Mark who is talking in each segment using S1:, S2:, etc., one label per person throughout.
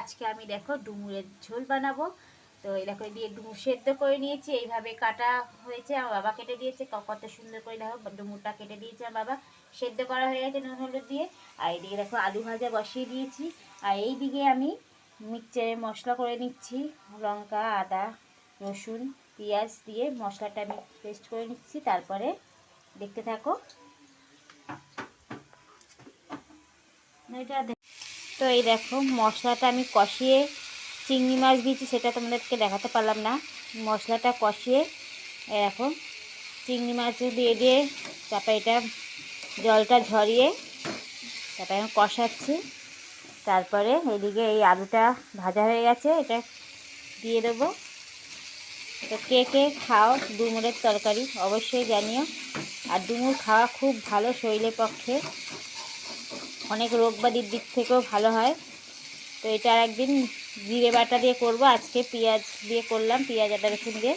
S1: আজকে আমি দেখো ডুমুরের ঝোল বানাবো। তো এই দেখো দিয়ে ডুমুর সেদ্ধ করে নিয়েছি, এইভাবে কাটা হয়েছে, আমার বাবা কেটে দিয়েছে, কত সুন্দর করে দেখো ডুমুরটা কেটে দিয়েছে আমার বাবা। সেদ্ধ করা হয়ে গেছে নুন হলুদ দিয়ে। আর এইদিকে দেখো আলু ভাজা বসিয়ে দিয়েছি। আর এইদিকে আমি মিক্সচারে মশলা করে নিচ্ছি, লঙ্কা আদা রসুন পেঁয়াজ দিয়ে মশলাটা আমি পেস্ট করে নিচ্ছি। তারপরে দেখতে থাকো। এটা তো এই দেখো মশলাটা আমি কষিয়ে চিংড়ি মাছ দিয়েছি, সেটা তোমাদেরকে দেখাতে পারলাম না। মশলাটা কষিয়ে এরকম চিংড়ি মাছ দিয়ে তারপরে এটা জলটা ঝরিয়ে তারপরে আমি কষাচ্ছি। তারপরে এদিকে এই আলুটা ভাজা হয়ে গেছে, এটা দিয়ে দেবো। তো কে কে খাও ডুমুরের তরকারি অবশ্যই জানিও। আর ডুমুর খাওয়া খুব ভালো, শরীরের পক্ষে অনেক রোগবাদির দিক থেকেও ভালো হয়। তো এটা আর একদিন জিরে বাটা দিয়ে করব, আজকে পেঁয়াজ দিয়ে করলাম, পেঁয়াজ আদা রসুন দিয়ে।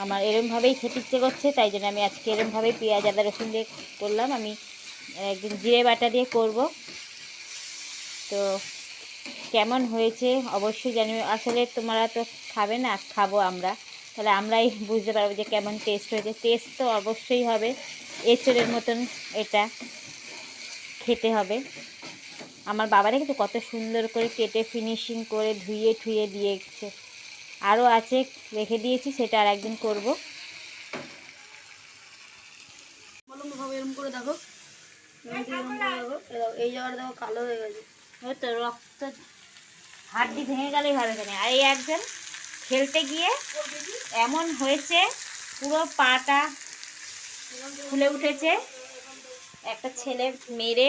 S1: আমার এরমভাবেই খেতে ইচ্ছে করছে, তাই জন্য আমি আজকে এরমভাবেই পেঁয়াজ আদা রসুন দিয়ে করলাম। আমি একদিন জিরে বাটা দিয়ে করব। তো কেমন হয়েছে অবশ্যই জানিও। আসলে তোমরা তো খাবে না, খাবো আমরা, তাহলে আমরাই বুঝতে পারবো যে কেমন টেস্ট হয়েছে। টেস্ট তো অবশ্যই হবে, এঁচড়ের মতন এটা খেতে হবে। আমার বাবা দেখেছো কত সুন্দর করে কেটে ফিনিশিং করে ধুয়ে ঠুয়ে দিয়েছে। আরও আছে রেখে দিয়েছি, সেটা আর একদিন করবো।
S2: এরকম করে দেখো, এই জায়গাটা দেখো কালো হয়ে গেছে।
S1: ওই তো রক্ত, হাড্ডি ভেঙে গেলেই হবে কেন। আর এই একজন খেলতে গিয়ে এমন হয়েছে, পুরো পাটা ফুলে উঠেছে। একটা ছেলে মেরে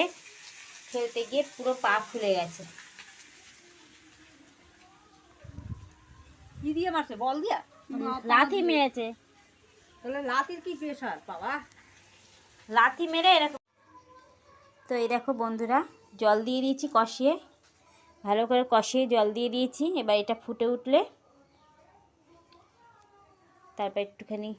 S1: খেলতে গিয়ে পুরো পা ফুলে গেছে।
S2: কি দিয়ে মারছে? বল দিয়া?
S1: লাথি মেরেছে।
S2: তাহলে লাতির কি প্রেশার বাবা?
S1: লাথি মেরে এরকম। তো এই দেখো বন্ধুরা, জল দিয়ে দিয়েছি কষিয়ে, ভালো করে কষিয়ে জল দিয়ে দিয়েছি। এবার এটা ফুটে উঠলে তারপর একটুখানি